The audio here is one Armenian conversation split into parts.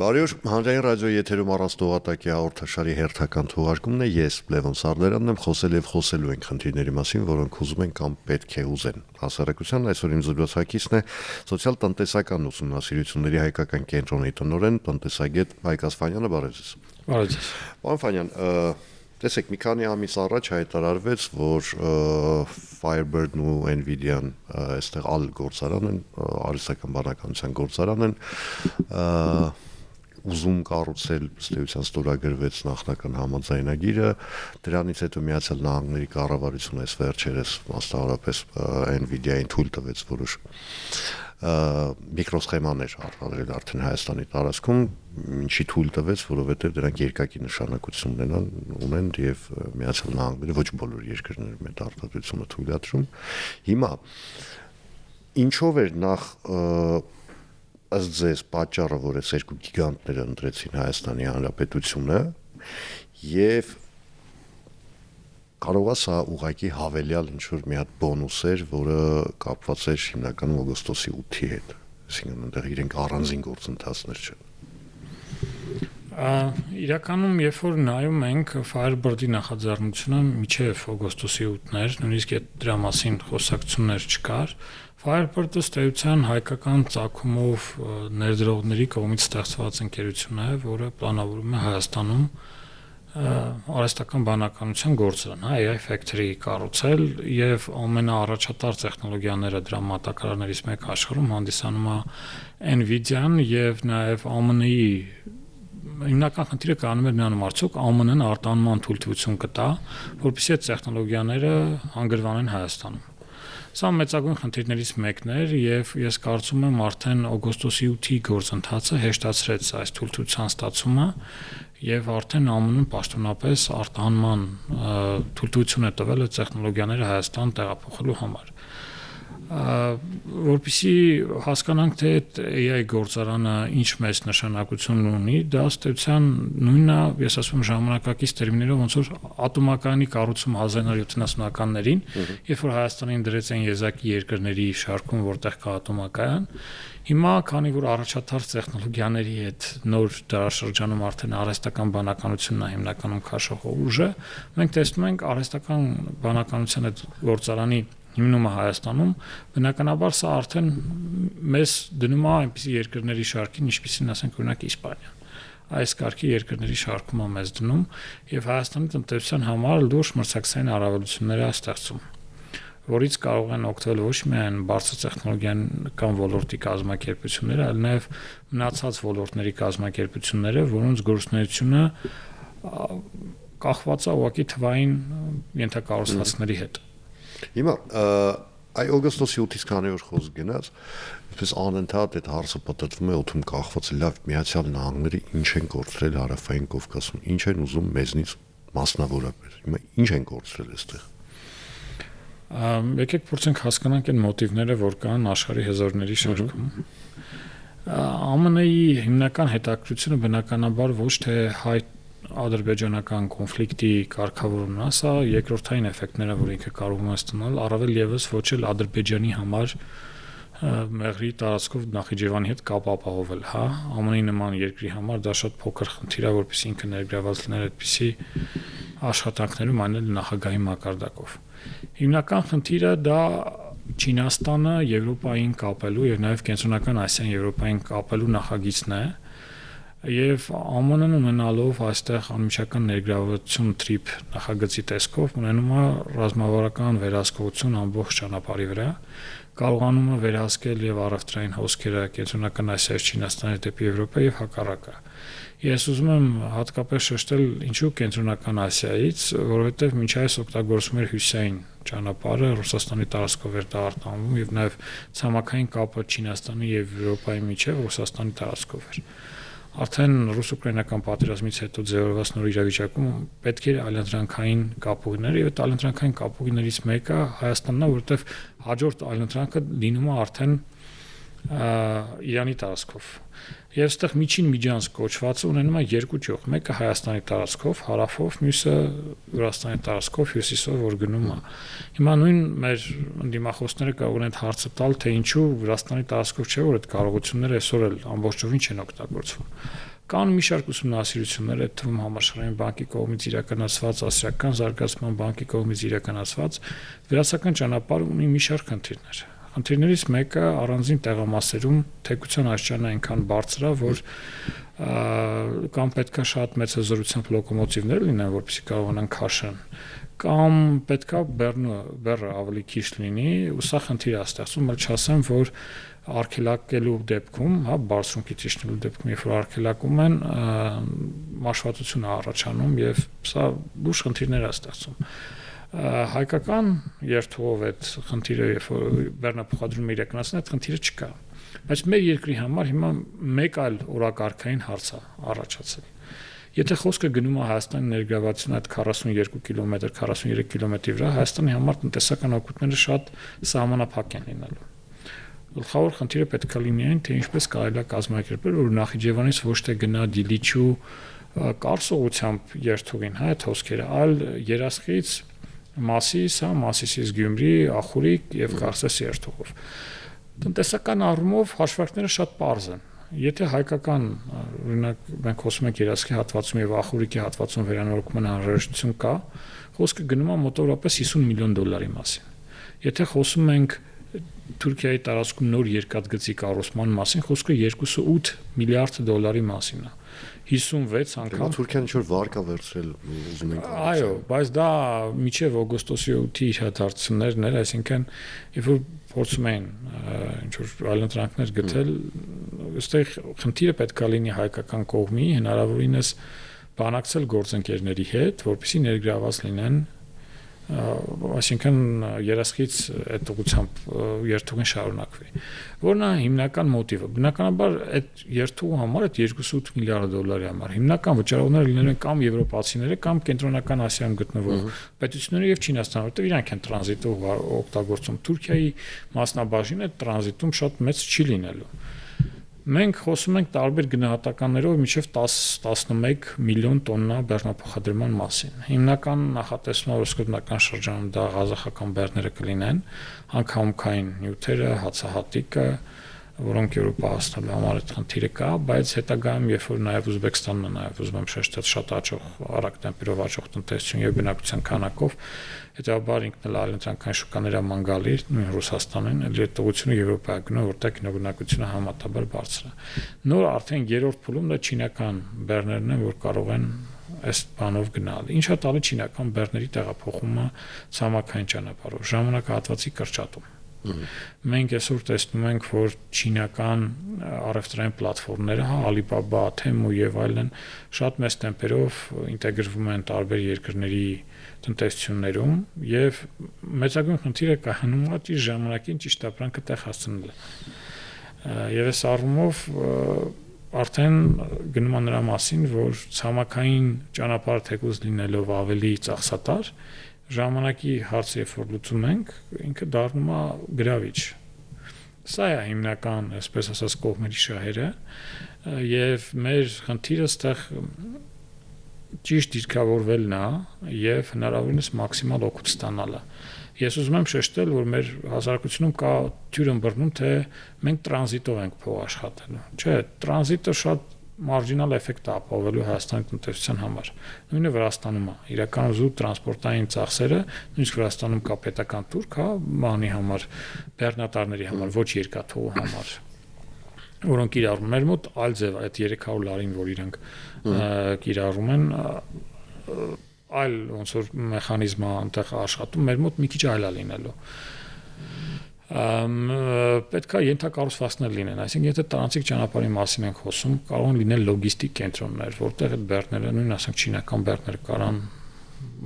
Բարի օր, հանրային ռադիոյի եթերում առանց հաղորդաշարի հերթական թողարկումն է, ես Լևոն Սարդարանն եմ, խոսել եւ խոսելու ենք խնդիրների մասին, որոնք ուզում են կամ պետք է ուզեն։ Հասարակության այսօր իմ զրուցակիցն է սոցիալ-տնտեսական ուսումնասիրությունների հայկական կենտրոնի տնօրեն, տնտեսագետ Հայկ Ասֆանյանը, բարև ձեզ։ Բարև ձեզ։ Պարոն Ֆանյան, տեսեք, մի քանի ամիս առաջ հայտարարվեց, որ Firebird-ն ու Nvidia-ն այստեղ ալ գործարան են, արհեստական բանականության գործարան են, ուզում կառուցել, ըստ ստորագրվեց նախնական համաձայնագիրը, դրանից հետո Միացյալ Նահանգների կառավարությունը այս վերջերս մասնավորապես Nvidia-ին թույլ տվեց որոշ միկրոսխեմաներ արտադրել արդեն Հայաստանի տարածքում, ինչի թույլ տվեց, որովհետև դրանք երկակի նշանակություն ունեն եւ Միացյալ Նահանգները ոչ բոլոր երկրներում այդ արտադրությունը թույլատրում։ Հիմա ինչով էր նախ ըստ ձեզ պատճառը, որ այս երկու գիգանտները ընտրեցին Հայաստանի Հանրապետությունը եւ կարող է սա ուղղակի հավելյալ ինչ-որ մի հատ բոնուս էր, որը կապված էր հիմնականում օգոստոսի 8-ի հետ, այսինքն այնտեղ իրենք առանձին գործընթացներ չեն։ Իրականում, երբ որ նայում ենք Firebird-ի նախաձեռնությունը միջև օգոստոսի 8-ներ, նույնիսկ դրա մասին խոսակցություններ չկար, Firebird-ը ըստ էության հայկական ծագումով ներդրողների կողմից ստեղծված ընկերություն է, որը պլանավորում է Հայաստանում արհեստական բանականության գործարան, AI Factory կառուցել եւ ամենաառաջատար տեխնոլոգիաները դրա մատակարարներից մեկը աշխարհում հանդիսանում է Nvidia-ն եւ նաեւ ԱՄՆ-ի հիմնական խնդիրը կանում էր նրանում արդյոք ԱՄՆ-ն արտանման թույլտվություն կտա, որպեսզի այդ տեխնոլոգիաները հանգրվանեն Հայաստանում։ Սա մեծագույն խնդիրներից մեկն էր եւ ես կարծում եմ արդեն օգոստոսի 8-ի գործընթացը հեշտացրեց այս թույլտվության ստացումը եւ արդեն ԱՄՆ-ն պաշտոնապես արտահանման թույլտվություն է տվել այդ տեխնոլոգիաները Հայաստան տեղափոխելու համար։ Որպեսզի հասկանանք, թե այդ AI գործարանը ինչ մեծ նշանակություն ունի, դա ըստ էության նույնն է, ես ասում եմ ժամանակակից տերմիններով, ոնց որ ատոմակայանի կառուցում 1970-ականներին, երբ որ Հայաստանին դրեց այն եզակի երկրների շարքում, որտեղ կա ատոմակայան, հիմա քանի որ առաջատար տեխնոլոգիաների հետ նոր դարաշրջանում արդեն արհեստական բանականությունն է հիմնականում քաշող ուժը, մենք տեսնում ենք արհեստական բանականության այդ գործարանի հիմնումը Հայաստանում, բնականաբար սա արդեն մեզ դնում է այնպիսի երկրների շարքին, ինչպիսին ասենք օրինակ Իսպանիան։ Այս կարգի երկրների շարքում է մեզ դնում եւ Հայաստանի տնտեսության համար լուրջ մրցակցային առավելություններ է ստեղծում, որից կարող են օգտվել ոչ միայն բարձր տեխնոլոգիական ոլորտի կազմակերպությունները, այլ նաեւ մնացած ոլորտների կազմակերպությունները, որոնց գործունեությունը կախված է ուղղակի թվային ենթակառուցվածքների հետ։ Հիմա այ օգոստոսի 8-ից քանի օր խոսք գնաց, այսպես անընդհատ այդ հարցը պատտվում է օդում կախված լավ Միացյալ Նահանգները ինչ են գործել Հարավային Կովկասում, ինչ են ուզում մեզնից մասնավորապես։ Հիմա ինչ են գործել այստեղ։ Եկեք փորձենք հասկանանք այն մոտիվները, որ կան աշխարհի հզորների շարքում։ ԱՄՆ-ի հիմնական հետաքրքրությունը բնականաբար ոչ թե ադրբեջանական կոնֆլիկտի կարգավորումն է, սա երկրորդային էֆեկտները, որ ինքը կարող է ստանալ, առավել եւս ոչ էլ Ադրբեջանի համար մեղրի տարածքով Նախիջևանի հետ կապ ապահովել, հա, ԱՄՆ-ի նման երկրի համար դա շատ փոքր խնդիր է, որպեսզի ինքը ներգրաված լիներ այդպիսի աշխատանքներում, այն էլ նախագահի մակարդակով։ Հիմնական խնդիրը դա Չինաստանը Եվրոպային կապելու եւ նաեւ Կենտրոնական Ասիան Եվրոպային կապելու նախագիծն է։ Եվ ԱՄՆ-ն ունենալով այստեղ անմիջական ներգրավվածություն թրիփ նախագծի տեսքով ունենում է ռազմավարական վերահսկողություն ամբողջ ճանապարհի վրա, կարողանում է վերահսկել եւ առևտրային հոսքերը Կենտրոնական Ասիայից Չինաստանի դեպի Եվրոպա եւ հակառակը։ Ես ուզում եմ հատկապես շեշտել ինչու Կենտրոնական Ասիայից, որովհետեւ մինչ այս օգտագործում էր հյուսային ճանապարհը, Ռուսաստանի տարածքով էր դա արտանվում եւ նաեւ ցամաքային կապը Չինաստանի եւ Եվրոպայի միջեւ Ռուսաստանի տարածքով էր։ Արդեն ռուս-ուկրաինական պատերազմից հետո ձևավորված նոր իրավիճակում պետք է այլընտրանքային կապուղիներ եւ այդ այլընտրանքային կապուղիներից մեկը Հայաստանն է, որովհետեւ հաջորդ այլընտրանքը լինում է արդեն Իրանի տարածքով։ Եվ այստեղ միջին միջանցք կոչվածը ունենում է երկու ճյուղ, մեկը Հայաստանի տարածքով, հարավով, մյուսը Վրաստանի տարածքով, հյուսիսով, որ գնում է։ Հիմա նույն մեր ընդդիմախոսները կարող են այդ հարցը տալ, թե ինչու Վրաստանի տարածքով չէ, որ այդ կարողությունները այսօր էլ ամբողջովին չեն օգտագործվում։ Կան մի շարք ուսումնասիրություններ, այդ թվում համաշխարհային բանկի կողմից իրականացված, Ասիական զարգացման բանկի կողմից իրականացված վերահսկական ճանապարհը ունի մի շարք խնդիրներ։ Խնդիրներից մեկը առանձին տեղամասերում թեկության աճճանը այնքան բարձր է, որ կամ պետքա շատ մեծ հզորությամբ լոկոմոտիվներ լինեն, որպեսզի կարողանան քաշեն, կամ պետքա բեռը ավելի քիչ լինի, ու սա խնդիր է ստեղծում, բայց չասեմ, որ արգելակելու դեպքում, հա, բարձրունքի իջնելու դեպքում, երբ որ արգելակում են, մաշվածություն է առաջանում եւ սա լուրջ խնդիրներ է ստեղծում։ Հայկական երթուղով այդ խնդիրը, երբ որ բեռնափոխադրումը իրականացնեն, այդ խնդիրը չկա։ Բայց մեր երկրի համար հիմա մեկ այլ օրակարգային հարց է առաջացել։ Եթե խոսքը գնում է Հայաստանի ներգրավվածության այդ 42 կիլոմետր, 43 կիլոմետրի վրա, Հայաստանի համար տնտեսական օգուտները շատ սահմանափակ են լինելու։ Գլխավոր խնդիրը պետք է լինի այն, թե ինչպես կարելի է կազմակերպել, որ Նախիջևանից ոչ թե գնա Դիլիչու կարծողությամբ երթուղին, հա, այդ հոսքերը, այլ Երասխից Մասիս, հա, Մասիսից Գյումրի, Ախուրիկ եւ Կարսես երթուղով։ Տնտեսական առումով հաշվարկները շատ պարզ են։ Եթե հայկական, օրինակ, մենք խոսում ենք Երասխի հատվածում եւ Ախուրիկի հատվածում վերանորոգման անհրաժեշտություն կա, խոսքը գնում է մոտավորապես $50 միլիոն մասին։ Եթե խոսում ենք Թուրքիայի տարածքում նոր երկաթգծի կառուցման մասին, խոսքը 2.8 միլիարդ $-ի մասին է։ 56 անգամ Թուրքիան ինչ-որ վարկ է վերցրել, ուզում ենք։ Այո, բայց դա միջև օգոստոսի 8-ի իրադարձություններն էր, այսինքն երբ որ փորձում էին ինչ-որ այլընտրանքներ գտել, այստեղ խնդիրը պետք է լինի հայկական կողմի, հնարավորինս բանակցել գործընկերների հետ, որպեսզի ներգրաված լինեն, այսինքն Երասխից այդ ուղղությամբ երթուղին շարունակվի։ Որն է հիմնական մոտիվը։ Բնականաբար այդ երթուղու համար, այդ 2.8 միլիարդ $-ի համար հիմնական վճարողները լինելու են կամ եվրոպացիները, կամ կենտրոնական Ասիայում գտնվող պետությունները եւ Չինաստանը, որտեղ իրանք են տրանզիտը օգտագործում։ Թուրքիայի մասնաբաժինը տրանզիտում շատ մեծ չի լինելու։ Մենք խոսում ենք տարբեր գնահատականներով մինչև 10-11 միլիոն տոննա բեռնափոխադրման մասին։ Հիմնական նախատեսումը, որ սկզբնական շրջանում դա ղազախական բեռները կլինեն, հանքամուքային նյութերը, հացահատիկը, որոնք Եվրոպա հասնելու համար այդ խնդիրը կա, բայց հետագայում, երբ որ նաև Ուզբեկստանն է նաև ուզում եմ շեշտել շատ աճող, արագ տեմպերով աճող տնտեսություն եւ բնակչության քանակով, հետաբար ինքն էլ այլընտրանքային շուկաներ է ման գալի, նույն Ռուսաստանին, էլ այդ ուղղությունը Եվրոպա է գնում, որտեղ գնողնակությունը համատաբար բարձր է։ Նոր արդեն երրորդ փուլում դա չինական բեռներն են, որ կարող են այս բանով գնալ։ Ինչա տալի չինական բեռների տեղափոխումը ցամաքային ճանապարհով, ժամանակահատվածի կրճատում։ Մենք այսօր տեսնում ենք, որ չինական առևտրային պլատֆորմները, հա, Alibaba, Temu եւ այլն շատ մեծ տեմպերով ինտեգրվում են տարբեր երկրների տնտեսություններում եւ մեծագույն խնդիրը կայանում է ճիշտ ժամանակին ճիշտ ապրանքը տեղ հասցնելը։ Եվ այս առումով արդեն գնում է նրա մասին, որ ցամաքային ճանապարհը թեկուզ լինելով ավելի ծախսատար ժամանակի հարցը երբ որ լուծում ենք, ինքը դառնում է գրավիչ։ Սա է հիմնական, այսպես ասած, կողմերի շահերը, եւ մեր խնդիրը ստեղ ճիշտ դիրքավորվելն է եւ հնարավորինս մաքսիմալ օգուտ ստանալը։ Ես ուզում եմ շեշտել, որ մեր հասարակությունում կա թյուր ըմբռնում, թե մենք տրանզիտով ենք փող աշխատելու։ Չէ, տրանզիտը շատ մարջինալ էֆեկտ է ապահովելու Հայաստանի տնտեսության համար։ Նույնը Վրաստանում է։ Իրականում զուտ տրանսպորտային ծախսերը, նույնիսկ Վրաստանում կա պետական турք, հա, մանի համար, բեռնատարների համար, ոչ երկաթուղու համար, որոնք կիրառում մեր մոտ այլ ձև, այդ 300 լարին, որ իրանք կիրառում են, այլ ոնց որ մեխանիզմ է այնտեղ աշխատում, մեր մոտ մի քիչ այլ է լինելու։ Պետք է ենթակառուցվածքներ լինեն, այսինքն եթե տարանցիկ ճանապարհի մասին ենք խոսում, կարող են լինել լոգիստիկ կենտրոններ, որտեղ այդ բեռները, նույն ասենք չինական բեռները կարան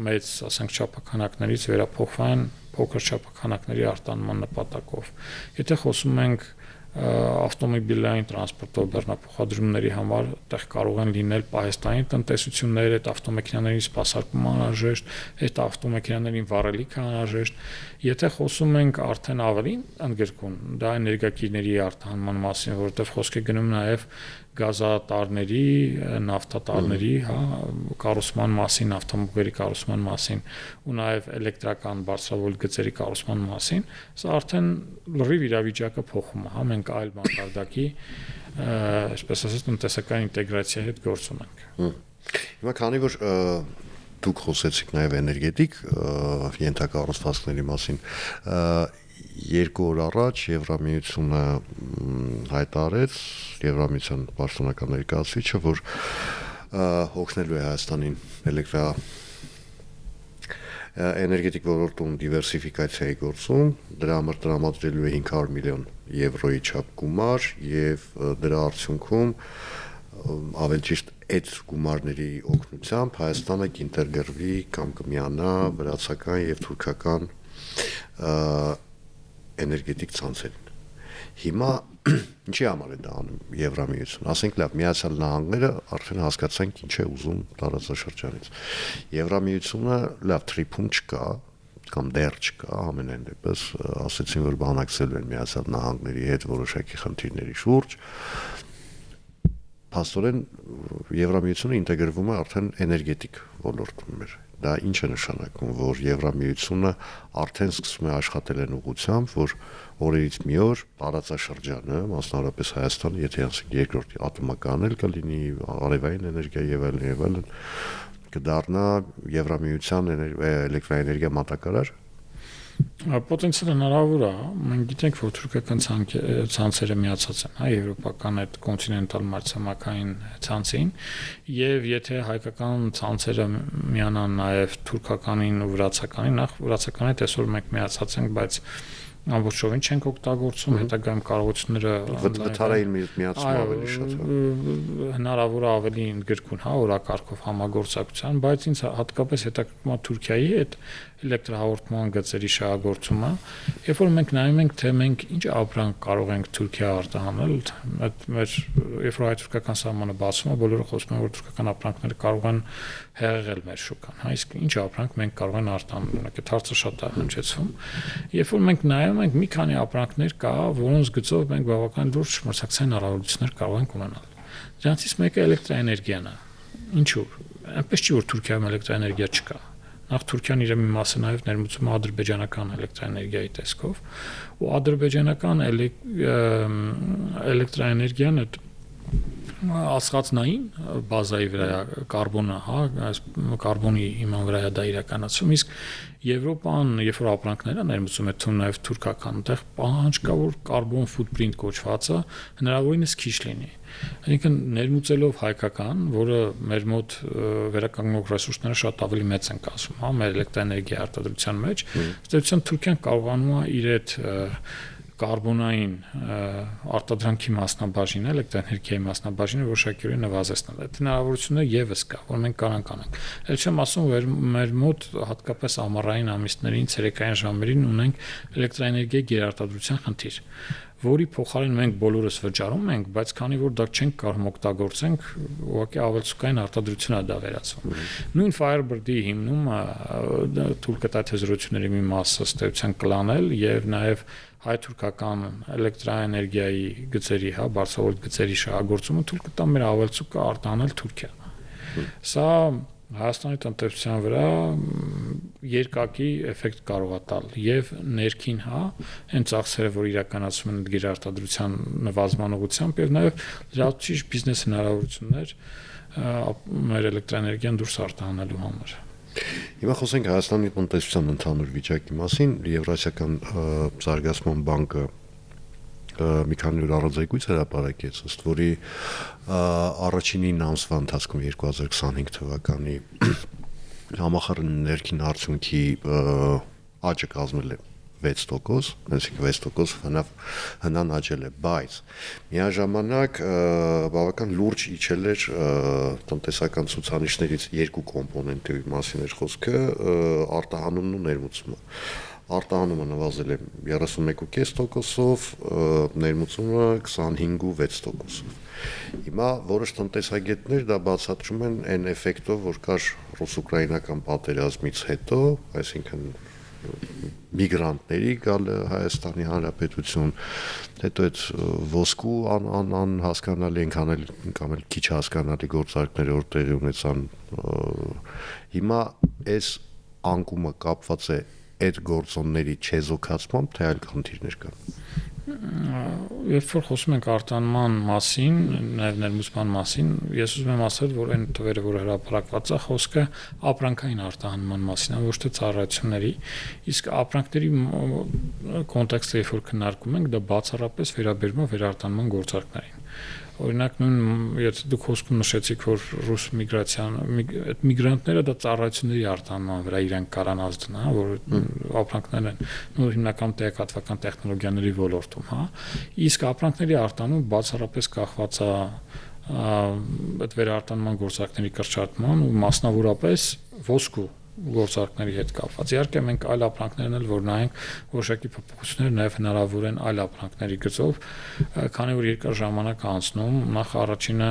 մեծ, ասենք չափաքանակներից վերափոխվեն փոքր չափաքանակների արտանման նպատակով։ Եթե խոսում ենք ավտոմոբիլային տրանսպորտով բեռնափոխադրումների համար, այդտեղ կարող են լինել պահեստային տնտեսություններ, այդ ավտոմեքենաների սպասարկում անհրաժեշտ, այդ ավտոմեքենաներին վառելիք անհրաժեշտ։ Եթե խոսում ենք արդեն ավելին ընդգրկուն, դա էներգակիրների արտահանման մասին, որովհետև խոսք է գնում նաև գազատարների, նավթատարների, հա, կառուցման մասին, ավտոմոբիլների կառուցման մասին ու նաև էլեկտրական բարձրավոլտ գծերի կառուցման մասին, սա արդեն լրիվ իրավիճակը փոխում է, հա, մենք այլ մակարդակի այսպես ասած տնտեսական ինտեգրացիայի հետ գործ ունենք։ Հիմա քանի որ դուք խոսեցիք նաև էներգետիկ ենթակառուցվածքների մասին, 2 օր առաջ Եվրամիությունը հայտարարեց Եվրամիության պաշտոնական ներկայացուցիչը, որ օգնելու է Հայաստանին էներգետիկ ոլորտում դիվերսիֆիկացիայի գործում, դրա համար տրամադրելու է 500 միլիոն եվրոյի չափ գումար եւ դրա արդյունքում ավելի ճիշտ այդ գումարների օգնությամբ Հայաստանը կինտեգրվի կամ կմիանա վրացական եւ թուրքական էներգետիկ ցանցերին։ Հիմա ինչի համար է դա անում Եվրամիությունը։ Ասենք լավ, Միացյալ Նահանգները արդեն հասկացանք ինչ է ուզում տարածաշրջանից։ Եվրամիությունը լավ թրիփում չկա կամ դեռ չկա, ամենայն դեպս ասացին, որ բանակցելու են Միացյալ Նահանգների հետ որոշակի խնդիրների շուրջ։ Փաստորեն Եվրամիությունը ինտեգրվում է արդեն էներգետիկ ոլորտում մեր։ Դա ինչ է նշանակում, որ Եվրամիությունը արդեն սկսում է աշխատել այն ուղղությամբ, որ օրերից մի օր տարածաշրջանը, մասնավորապես Հայաստանը, եթե ասենք երկրորդ ատոմական էլ կլինի, արևային էներգիա եւ այլն, կդառնա Եվրամիության էլեկտրաէներգիա մատակարար։ Պոտենցիալ հնարավոր է, մենք գիտենք, որ թուրքական ցանցերը միացած են, եվրոպական այդ կոնտինենտալ մայրցամաքային ցանցին, եւ եթե հայկական ցանցերը միանան նաեւ թուրքականին ու վրացականին, նախ վրացականի հետ այսօր մենք միացած ենք, բայց ամբողջովին չենք օգտագործում, հետագայում կարողությունները վթարային միացում ավելի շատ է։ Հնարավոր է ավելի ընդգրկուն, օրակարգով համագործակցության, բայց ինձ հատկապես հետաքրքրում է Թուրքիայի հետ էլեկտրահաղորդման գծերի շահագործումը, երբ որ մենք նայում ենք, թե մենք ինչ ապրանք կարող ենք Թուրքիա արտահանել, մեր երբ որ հայ-թուրքական սահմանը բացվում է, բոլորը խոսում են, որ թուրքական ապրանքները կարող են հեղեղել մեր շուկան, իսկ ինչ ապրանք մենք կարող են արտահանել, օրինակ այդ հարցը շատ է հնչեցվում։ Երբ որ մենք նայում ենք, մի քանի ապրանքներ կա, որոնց գծով մենք բավական լուրջ մրցակցային առավելություններ կարող ենք ունենալ։ Դրանցից մեկը էլեկտրաէներգիան է։ Ինչու՞։ Այնպես չի, որ Թուրքիայում էլեկտրաէներգիա չկա։ Նախ Թուրքիան իր մի մասը նաև ներմուծում է ադրբեջանական էլեկտրաէներգիայի տեսքով, ու ադրբեջանական էլեկտրաէներգիան այդ ասխացնային բազայի վրա կարբոնը, այս կարբոնի հիման վրա է դա իրականացում, իսկ Եվրոպան, երբ որ ապրանքները ներմուծում է նաև թուրքական, այնտեղ պահանջ կա, որ կարբոն ֆուտպրինտ կոչվածը հնարավորինս քիչ լինի։ Այսինքն ներմուծելով հայկական, որը մեր մոտ վերականգնող ռեսուրսները շատ ավելի մեծ են կազմում, մեր էլեկտրաէներգիա արտադրության մեջ, ըստ Թուրքիան կարողանում է իր այդ կարբոնային արտադրանքի մասնաբաժինը, էլեկտրաէներգիայի մասնաբաժինը որոշակիորեն նվազեցնել։ Այդ հնարավորությունը եւս կա, որ մենք կարող անենք։ Էլ չեմ ասում, որ մեր մոտ հատկապես ամառային ամիսներին, ցերեկային ժամերին ունենք էլեկտրաէներգիայի գերարտադրության խնդիր, որի փոխարեն մենք բոլորս վճարում ենք, բայց քանի որ դա չենք կարող օգտագործենք, ուղղակի ավելցուկային արտադրություն է դա վերածվում։ Նույն Firebird-ի հիմնումը թույլ կտա թե զրույցների մի մասը ըստ էության կլանել եւ նաեւ հայ-թուրքական էլեկտրաէներգիայի գծերի, բարձրավոլտ գծերի շահագործումը թույլ կտա մեր ավելցուկը արտահանել Թուրքիա։ Սա Հայաստանի տնտեսության վրա երկակի էֆեկտ կարող է տալ եւ ներքին, այն ծախսերը, որ իրականացում են գերարտադրության նվազման ուղղությամբ եւ նաեւ լրացուցիչ բիզնես հնարավորություններ մեր էլեկտրաէներգիան դուրս արտահանելու համար։ Հիմա խոսենք Հայաստանի տնտեսության ընդհանուր վիճակի մասին, Եվրասիական զարգացման բանկը մի քանի օր առաջ զեկույց հրապարակեց, ըստ որի առաջին 9 ամսվա ընթացքում 2025 թվականի համախառն ներքին արդյունքի աճը կազմել է 6%, այսինքն 6% հնան աճել է, բայց միաժամանակ բավական լուրջ իջել էր տնտեսական ցուցանիշներից երկու կոմպոնենտի մասին էր խոսքը, արտահանումն ու ներմուծումը։ Արտահանումը նվազել է 31.5%-ով, ներմուծումը 25.6%-ով։ Հիմա որոշ տնտեսագետներ դա բացատրում են այն էֆեկտով, որ կար ռուս-ուկրաինական պատերազմից հետո, այսինքն միգրանտների գալը Հայաստանի Հանրապետություն, հետո այդ ոսկու անհասկանալի կամ էլ քիչ հասկանալի գործարքները որ տեղի ունեցան, հիմա այս անկումը կապված է այդ գործոնների չեզոքացմամբ, թե այլ խնդիրներ կան։ երբ որ խոսում ենք արտանման մասին, նաև ներմուծման մասին, ես ուզում եմ ասել, որ այն թվերը, որ հրապարակված է, խոսքը ապրանքային արտահանման մասին է, ոչ թե ծառայությունների, իսկ ապրանքների կոնտեքստը երբ որ քննարկում ենք, դա բացառապես վերաբերում է վերարտանման գործարքներին։ Օրինակ եթե դուք խոսքում նշեցիք, որ ռուս միգրացիան այդ միգրանտները դա ծառայությունների արտանման վրա իրենք կարանած դնա, որ ապրանքներն են հիմնական տեղեկատվական տեխնոլոգիաների ոլորտում, հա։ Իսկ ապրանքների արտանում բացառապես կախված է այդ վերարտանման գործարքների կրճատման ու մասնավորապես ոսկու գործարքների հետ կապված։ Իհարկե մենք այլ ապրանքներն էլ որ նայենք որոշակի փոփոխություններ նաև հնարավոր են այլ ապրանքների գծով, քանի որ երկար ժամանակ է անցնում, նախ առաջինը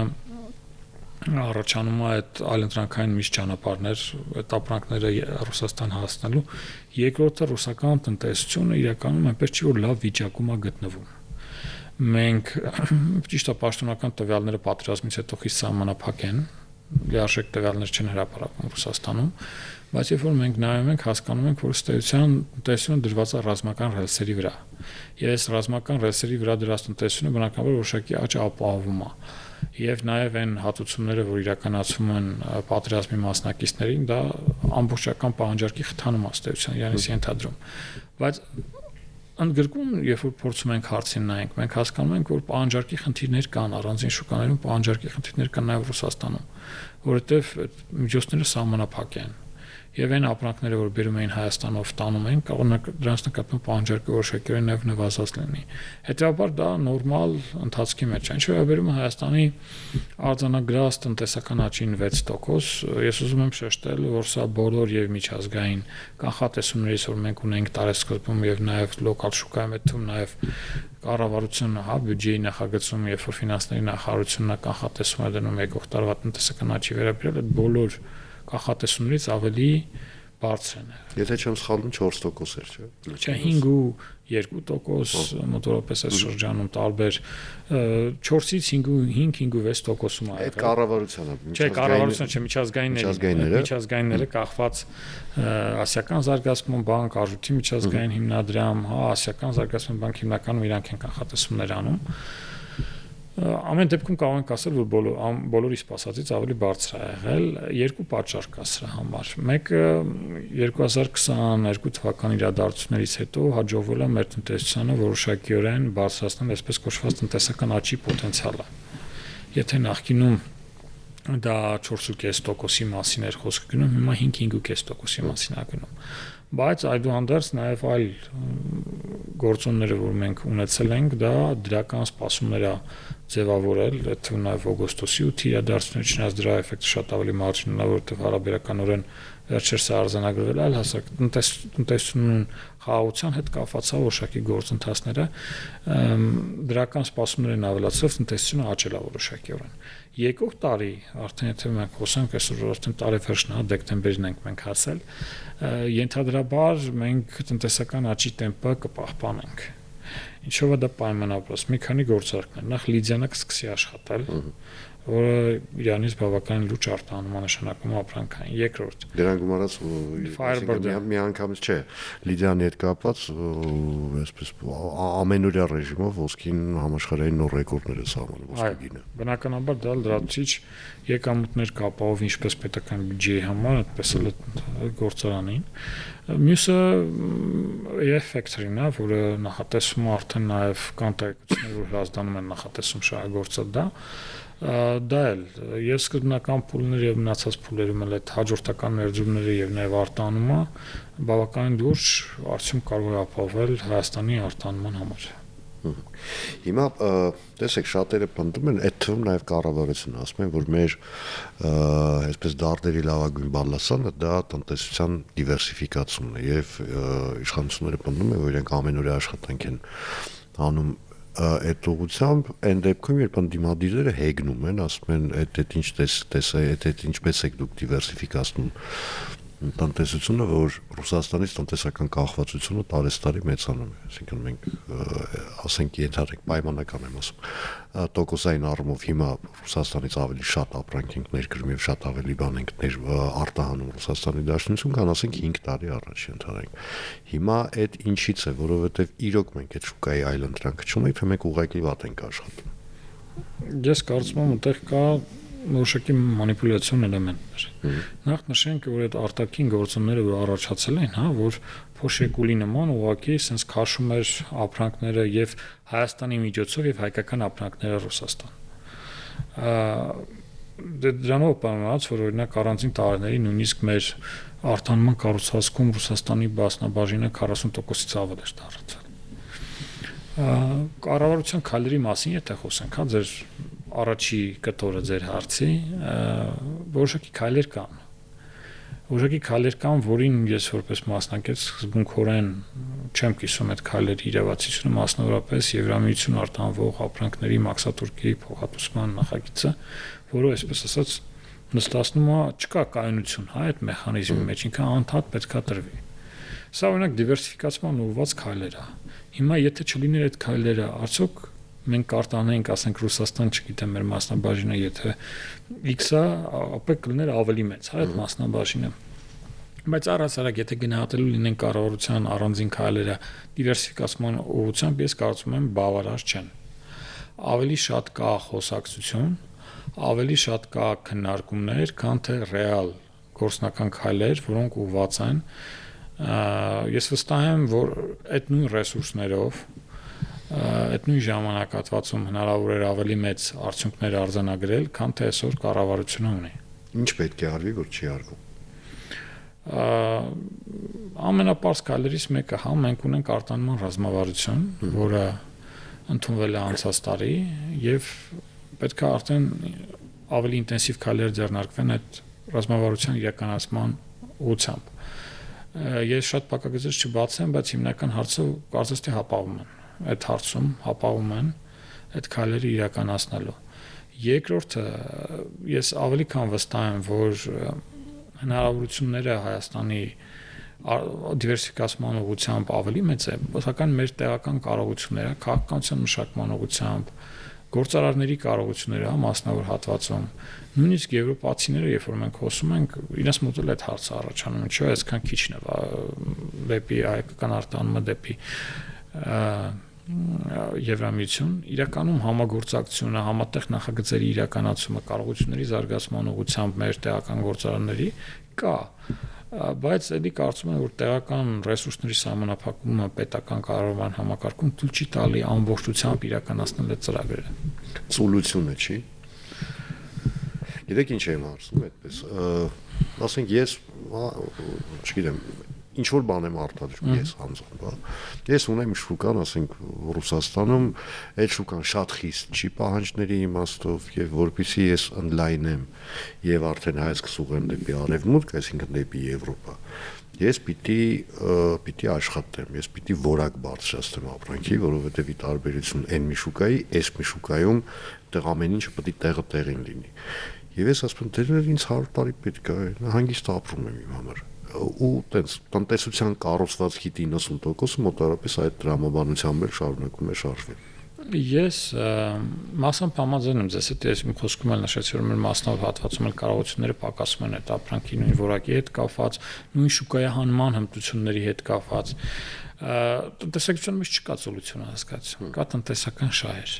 առաջանում է այդ այլընտրանքային միշտ ճանապարհներ այդ ապրանքները Ռուսաստան հասնելու, երկրորդը ռուսական տնտեսությունը իրականում այնպես չի որ լավ վիճակում է գտնվում։ Մենք ճիշտ է պաշտոնական տվյալները պատերազմից հետո խիստ սահմանափակ են, լիարժեք տվյալներ չեն հրապարակվում Ռուսաստանում, բայց երբ որ մենք նայում ենք, հասկանում ենք, որ տնտեսությունը դրված է ռազմական ռելսերի վրա։ Եվ այս ռազմական ռելսերի վրա դրած տնտեսությունը բնականաբար որոշակի աճ ապահովում է։ Եվ նաև այն հատուցումները, որ իրականացվում են պատերազմի մասնակիցներին, դա ամբողջական պահանջարկի խթանում է ըստեյության, յանից ենթադրում։ Բայց ընդգրկում, երբ որ փորձում ենք հարցին նայենք, մենք հասկանում ենք, որ պահանջարկի խնդիրներ կան, առանձին շուկաներում պահանջարկի խնդիրներ կան նաև Ռուսաստանում, որովհետև միջոցները սահմանափակ են։ Եվ այն ապրանքները, որ բերում էին Հայաստանով տանում են, կարող դրանց նկատմամբ պահանջարկը որոշակիորեն նաև նվազած լինի։ Հետևաբար դա նորմալ ընթացքի մեջ է։ Ինչ վերաբերում է Հայաստանի արձանագրած տնտեսական աճին 6%, ես ուզում եմ շեշտել, որ սա բոլոր եւ միջազգային կանխատեսումներից, որ մենք ունենք տարեսկզբում եւ նաև լոկալ շուկայում այդ թվում նաև կառավարությունը, հա, բյուջեի նախագծում, երբ որ ֆինանսների նախարարությունն կանխատեսում է դնում եկող տարվա տնտեսական աճի վերաբերյալ, այդ բոլոր կանխատեսումներից ավելի բարձր են։ Եթե չեմ սխալվում 4% էր, չէ՞։ Չէ, 5.2% մոտավորապես այս շրջանում տարբեր 4-ից 5.6%-ում է։ Այդ կառավարությանը, չէ, կառավարությունը չէ, միջազգայինները կախված Ասիական զարգացման բանկ, Արժույթի միջազգային հիմնադրամ, հա, Ասիական զարգացման բանկ հիմնականում իրանք են կանխատեսումներ անում։ Ամեն դեպքում կարող ենք ասել, որ բոլորի սպասածից ավելի բարձր է եղել, երկու պատճառ կա սրա համար։ Մեկը 2022 թվականի իրադարձություններից հետո հաջողվել է մեր տնտեսությանը որոշակիորեն բարձրացնել այսպես կոչված տնտեսական աճի պոտենցիալը։ Եթե նախկինում դա 4.5%-ի մասին էր խոսքը գնում, հիմա 5.5%-ի մասին է գնում։ Բայց այդուհանդերձ նաև այլ գործոնները, որ մենք ունեցել ենք, դա դրական սպասումներ է ձևավորել, այդ նաև օգոստոսի 8-ի իրադարձությունները, չնայած դրա էֆեկտը շատ ավելի մարջինալ է, որովհետև հարաբերականորեն վերջերս արձանագրվել այլ հասակ տնտեսությունն խաղաղության հետ կապված որոշակի գործընթացները դրական սպասումներ են ավելացրել, տնտեսությունը աճել է որոշակիորեն։ Եկող տարի, արդեն եթե մենք խոսենք, այսօր արդեն տարեվերջն է, դեկտեմբերին ենք մենք հասել, ենթադրաբար մենք տնտեսական աճի տեմպը կպահպանենք։ Ինչով է դա պայմանավորված։ Մի քանի գործարքներ։ Նախ Լիդիանը կսկսի աշխատել, որը իրանից բավականին լուրջ արտահանում նշանակում ապրանքային։ Երկրորդ։ Դրան գումարած մի անգամից չէ։ Լիդիանի հետ կապված այսպես ամենօրյա ռեժիմով ոսկին համաշխարհային նոր ռեկորդներ է սահմանում ոսկեգինը։ Բնականաբար դա լրացուցիչ եկամուտներ կապահով ինչպես պետական բյուջեի համար, այդպես էլ գործարանին։ Մյուսը Factory-ն է, որը նախատեսում արդեն նաև կան տեղեկություններ, որ հրազդանում են նախատեսում շահագործել դա էլ ես սկզբնական փուլներ եւ մնացած փուլերում էլ այդ հաջորդական ներդրումները եւ նաեւ արտանումը բավականին լուրջ արդյունք կարող է ապահովել Հայաստանի արտանման համար։ Հիմա տեսեք շատերը պնդում են այդ թվում նաև կառավարությունը ասում են որ մեր այսպես դարդերի լավագույն բալասանը դա տնտեսության դիվերսիֆիկացումն է եւ իշխանությունները պնդում են որ իրենք ամենօրյա աշխատանք են անում այդ ուղղությամբ այն դեպքում երբ անդիմադիրները հեգնում են ասում են այդ ինչ ինչպես եք դուք դիվերսիֆիկացնում տնտեսությունը, որ Ռուսաստանից տնտեսական կախվածությունը տարեստարի մեծանում է, այսինքն մենք ասենք ենթադրենք պայմանական եմ ասում, տոկոսային առումով հիմա Ռուսաստանից ավելի շատ ապրանք ենք ներկրում եւ շատ ավելի բան ենք արտահանում Ռուսաստանի Դաշնություն, քան ասենք 5 տարի առաջ ենթադրենք։ Հիմա այդ ինչից է, որովհետեւ իրոք մենք այդ շուկայի այլ ընտրանք չունենք, թե մենք ուղղակի վատ ենք աշխատում։ Ես կարծում եմ, այնտեղ կա որոշակի մանիպուլյացիոն էլեմենտներ։ Նախ նշենք, որ այդ արտաքին գործոնները որ առաջացել են, հա, որ փոշեկուլի նման ուղղակի sense քաշում էր ապրանքները եւ Հայաստանի միջոցով եւ հայկական ապրանքները Ռուսաստան։ Դրանով պայմանավորված, որ օրինակ առանձին տարիների նույնիսկ մեր արտանման կառուցվածքում Ռուսաստանի բասնաբաժինը 40%-ից ավել էր դարձել։ Կառավարության քայլերի մասին եթե խոսենք, հա, ձեր առաջի կտորը ձեր հարցի, որոշակի քայլեր կան։ Որոշակի քայլեր կան, որին ես որպես մասնակից սկզբունքորեն չեմ կիսում այդ քայլերի իրավացիությունը, մասնավորապես Եվրամիություն արտանվող ապրանքների մաքսատուրքի փոխհատուցման նախագիծը, որը այսպես ասած նստացնում է, չկա կայունություն, հա, այդ մեխանիզմի մեջ, ինքը անդադ պետքա տրվի։ Սա օրինակ դիվերսիֆիկացման ուղղված քայլեր է։ Հիմա եթե չլիներ այդ քայլերը, արդյոք մենք կարտանենք, ասենք Ռուսաստան, չգիտեմ, մեր մասնաբաժինը, եթե X-ը, ապա կլիներ ավելի մեծ, հա, այդ մասնաբաժինը։ Բայց առհասարակ եթե գնահատելու լինեն կառավարության առանձին քայլերը դիվերսիֆիկացման ուղղությամբ, ես կարծում եմ բավարար չեն։ Ավելի շատ կա խոսակցություն, ավելի շատ կա քննարկումներ, քան թե ռեալ գործնական քայլեր, որոնք ուղղված են։ Ես վստահ եմ, որ այդ նույն ռեսուրսներով այդ նույն ժամանակահատվածում հնարավոր էր ավելի մեծ արդյունքներ արձանագրել, քան թե այսօր կառավարությունը ունի։ Ինչ պետք է արվի, որ չի արվում։ Ամենապարզ քայլերից մեկը, հա, մենք ունենք արտանման ռազմավարություն, որը ընդունվել է անցած տարի եւ պետք է արդեն ավելի ինտենսիվ քայլեր ձեռնարկվեն այդ ռազմավարության իրականացման ուղղությամբ։ Ես շատ պակասից չբացեմ, բայց հիմնական հարցը կարծես թե հապաղում են։ Այդ հարցում հապաղում են այդ քայլերը իրականացնելու։ Երկրորդը, ես ավելի քան վստահ եմ, որ հնարավորությունները Հայաստանի դիվերսիֆիկացման ուղղությամբ ավելի մեծ է, սակայն մեր տեղական կարողությունները, քաղաքականության մշակման ուղղությամբ, գործարարների կարողությունները մասնավոր հատվածում, նույնիսկ եվրոպացիները, երբ որ մենք խոսում ենք, իրենց մոտ էլ այդ հարցը առաջանում, ինչու է այսքան քիչն է դեպի հայկական արտանումը դեպի Եվրամիություն, իրականում համագործակցությունը, համատեղ նախագծերի իրականացումը, կարողությունների զարգացման ուղղությամբ մեր տեղական գործարանների կա, բայց էլի կարծում եմ, որ տեղական ռեսուրսների սահմանափակումը պետական կառավարման համակարգում թույլ չի տալի ամբողջությամբ իրականացնել այդ ծրագրերը։ Սոլյուցիոնը չի։ Գիտեք ինչ եմ հարցնում այդպես, ասենք ես, չգիտեմ, ինչ որ բան եմ արտադրում ես անձամբ, հա։ Ես ունեմ շուկան, ասենք Ռուսաստանում, այդ շուկան շատ խիստ չի պահանջների իմաստով եւ որpիսի ես ընդլայնեմ եւ արդեն հայացքս ուղղեմ դեպի արևմուտք, այսինքն դեպի Եվրոպա։ Ես պիտի աշխատեմ, ես պիտի որակ բարձրացնեմ ապրանքի, որովհետեւ ի տարբերություն այն մի շուկայի, այս մի շուկայում տեղ ամեն ինչը պետք է տեղը տեղին լինի։ Եվ ես ասում եմ, դե ինձ 100 տարի պետք է, հանգիստ ապրում եմ իմ համար։ Ու տենց տնտեսության կառուցվածքի 90%-ը մոտավորապես այդ դրամաբանությամբ էլ շարունակում է շարժվել։ Ես մասամբ համաձայն եմ ձեզ հետ, ես իմ խոսքում էլ նշեցի, որ մեր մասնավոր հատվածում էլ կարողությունները պակասում են այդ ապրանքի նույն որակի հետ կապված, նույն շուկայահանման հմտությունների հետ կապված։ Տնտեսակցության մեջ չկա սոլյուցիոն հասկացություն, կա տնտեսական շահեր։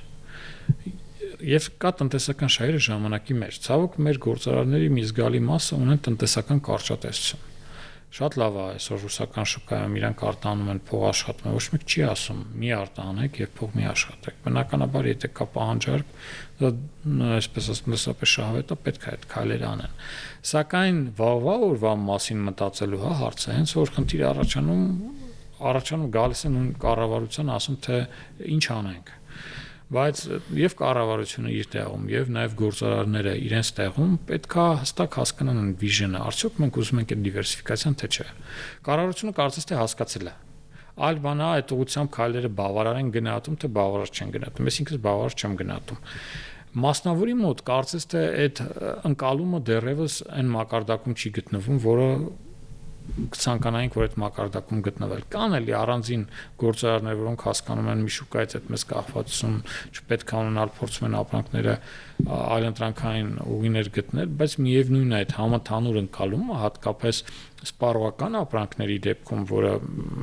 Եվ կա տնտեսական շահերը ժամանակի մեջ։ Ցավոք մեր գործարարների մի զգալի մասը ունեն տնտեսական կարճատեսություն։ Շատ լավ է այսօր ռուսական շուկայում իրանք արտանում են փող աշխատում, ոչ մեկ չի ասում մի արտանեք եւ փող մի աշխատեք։ Բնականաբար եթե կա պահանջարկ, դա այսպես ասած մշտապես շահավետ է, պետք է այդ քայլերը անեն։ Սակայն վաղվա օրվա մասին մտածելու հա հարցը, հենց որ խնդիր առաջանում գալիս է նույն կառավարության ասում թե ինչ անենք։ Բայց եւ կառավարությունը իր տեղում եւ նաեւ գործարարները իրենց տեղում պետքա հստակ հասկանան այն վիժնը, արդյոք մենք ուզում ենք այդ դիվերսիֆիկացիան թե չէ։ Կառավարությունը կարծես թե հասկացել է։ Այլ բան է այդ ուղղությամբ քայլերը բավարար են գնահատում, թե բավարար չեն գնահատում։ Ես ինքս բավարար չեմ գնահատում։ Մասնավորի մոտ կարծես թե այդ ընկալումը դեռևս այն մակարդակում չի գտնվում, որը կցանկանայինք, որ այդ մակարդակում գտնվել։ Կան էլի առանձին գործարարներ, որոնք հասկանում են մի շուկայից այդ մեծ կախվածություն չպետք է ունենալ, փորձում են ապրանքները այլընտրանքային ուղիներ գտնել, բայց միևնույն է այդ համընդհանուր ընկալումը, հատկապես սպառողական ապրանքների դեպքում, որը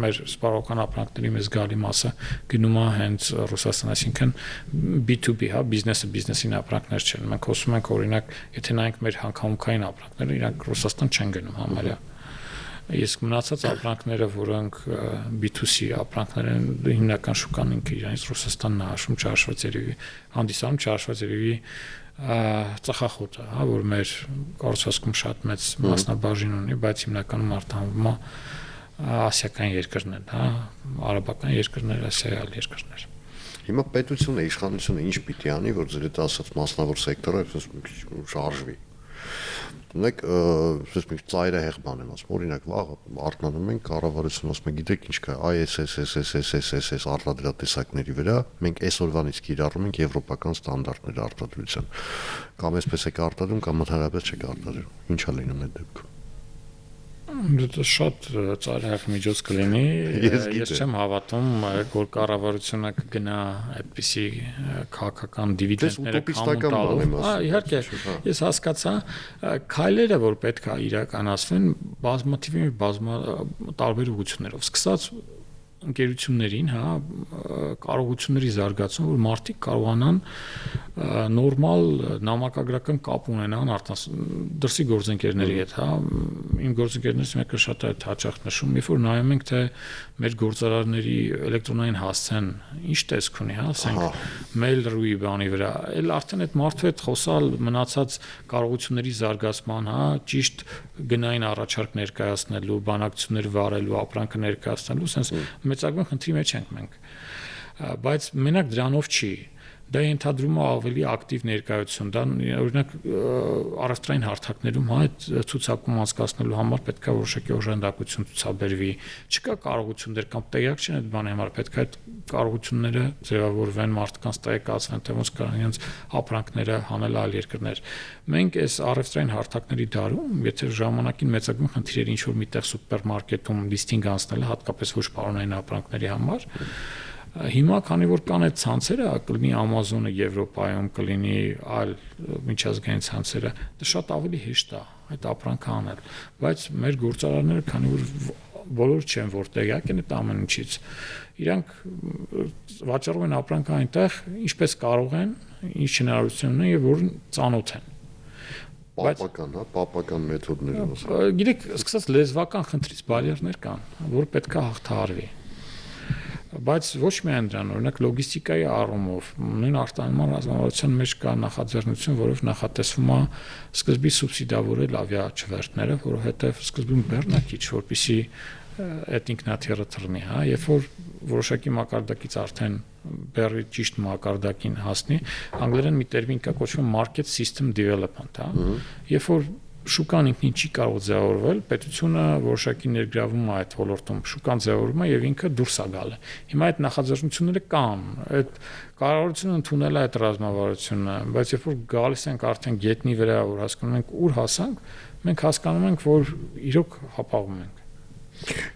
մեր սպառողական ապրանքների մեծ գալի մասը գնում է հենց Ռուսաստան, այսինքն B2B, հա, բիզնեսը բիզնեսին ապրանքներ չեն։ Մենք խոսում ենք օրինակ, եթե նայենք մեր հանքամուքային ապրանքները, իրանք Ռուսաստան չեն գնում համարյա։ Իսկ մնացած ապրանքները, որոնք B2C ապրանքներ են, հիմնական շուկան ինքը իրանից Ռուսաստանն է հաշվում, չհաշված երևի հանդիսանում, չհաշված երևի ծխախոտը, հա, որ մեր կառուցվածքում շատ մեծ մասնաբաժին ունի, բայց հիմնականում արտահանվում է ասիական երկրներն, հա, արաբական երկրներ, ասիայալ երկրներ։ Հիմա պետությունը, իշխանությունը ինչ պիտի անի, որ ձեր այդ ասած մասնավոր սեկտորը շարժվի։ Ունեք ասես մի ծայրահեղ բան եմ ասում, օրինակ վաղ արտանանում ենք կառավարությունը ասում է, գիտեք ինչ կա, ISSS արտադրատեսակների վրա մենք այսօրվանից կիրառում ենք եվրոպական ստանդարտներ արտադրության։ Կամ այսպես եք արտադրում, կամ ընդհանրապես չեք արտադրում։ Ինչ է լինում այդ դեպքում։ Դա շատ ծայրահեղ միջոց կլինի։ Ես չեմ հավատում, որ կառավարությունը կգնա այդպիսի քաղաքական դիվիդենդները կամտալով։ Իհարկե, ես հասկացա, քայլերը, որ պետք է իրականացվեն, բազմաթիվ տարբեր ուղղություններով, սկսած ընկերություններին, հա, կարողությունների զարգացում, որ մարդիկ կարողանան նորմալ նամակագրական կապ ունենան դրսի գործընկերների հետ, հա, իմ գործընկերներից մեկը շատ է հաճախ նշում, երբ որ նայում ենք, թե մեր գործարարների էլեկտրոնային հասցեն ինչ տեսք ունի, հա, ասենք Mail.ru-ի բանի վրա, այլ արդեն այդ մարդու հետ խոսալ մնացած կարողությունների զարգացման, հա, ճիշտ գնային առաջարկ ներկայացնելու, բանակցություններ վարելու, ապրանքը ներկայացնելու, sense մեծագույն խնդրի մեջ ենք մենք, բայց մենակ դրանով չի, դա ենթադրում է ավելի ակտիվ ներկայություն, դա օրինակ առևտրային հարթակներում, հա, այդ ցուցակում անցկացնելու համար պետք է որոշակի օժանդակություն ցուցաբերվի, չկա կարողություններ կամ տեղյակ չեն այդ բանի համար, պետք է այդ կարողությունները ձևավորվեն, մարդկանց տեղեկացվեն, թե ոնց կարող իրենց ապրանքները հանել այլ երկրներ։ Մենք այս առևտրային հարթակների դարում, եթե ժամանակին մեծագույն խնդիր էր ինչ-որ միտեղ սուպերմարկետում լիստինգ անցնելը, հատկապես ոչ պարոնային ապրանքների համար, հիմա քանի որ կան այդ ցանցերը, կլինի Amazon-ը Եվրոպայում, կլինի այլ միջազգային ցանցերը, դա շատ ավելի հեշտ է այդ ապրանքը անել, բայց մեր գործարարները, քանի որ բոլորը չեն որ տեղյակ են այդ ամեն ինչից, իրանք վաճառում են ապրանքը այնտեղ, ինչպես կարող են, ինչ հնարավորություն ունեն եւ որն ծանոթ են։ Պապական, հա, պապական մեթոդներով ասած։ Գիտեք, սկսած լեզվական խնդրից բարիերներ կան, որ պետք է հաղթահարվի։ Բայց ոչ միայն դրան, օրինակ լոգիստիկայի առումով, նույն արտահանման ռազմավարության մեջ կա նախաձեռնություն, որով նախատեսվում է սկզբի սուբսիդավորել ավիաչվերթները, որովհետև սկզբում բեռնակիչ, որպեսզի այդ ինքնաթիռը թռնի, հա, երբ որ որոշակի մակարդակից արդեն բեռի ճիշտ մակարդակին հասնի, անգլերեն մի տերմին կա կոչվում market system development, հա, երբ որ շուկան ինքնին չի կարող ձևավորվել, պետությունը որոշակի ներգրավում է այդ ոլորտում, շուկան ձևավորվում է եւ ինքը դուրս է գալը։ Հիմա այդ նախաձեռնությունները կան, այդ կառավարությունը ընդունել է այդ ռազմավարությունը, բայց երբ որ գալիս ենք արդեն գետնի վրա, որ հասկանում ենք ուր հասանք, մենք հասկանում ենք, որ իրոք հապաղում ենք։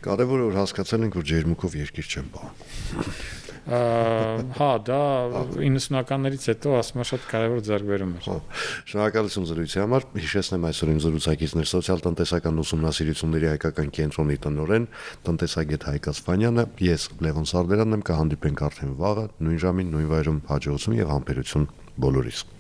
Կարևորը որ հասկացել ենք, որ ջերմուկով երկիր չեն պահում։ Հա, դա 90-ականներից հետո ասում եմ շատ կարևոր ձեռքբերում էր։ Շնորհակալություն զրույցի համար։ Հիշեցնեմ այսօր իմ զրուցակիցներ սոցիալ-տնտեսական ուսումնասիրությունների հայկական կենտրոնի տնօրեն, տնտեսագետ Հայկ Ասպանյանը, ես Լևոն Սարդերանն եմ, կհանդիպենք արդեն վաղը, նույն ժամին, նույն վայրում, հաջողություն եւ համբերություն բոլորիս։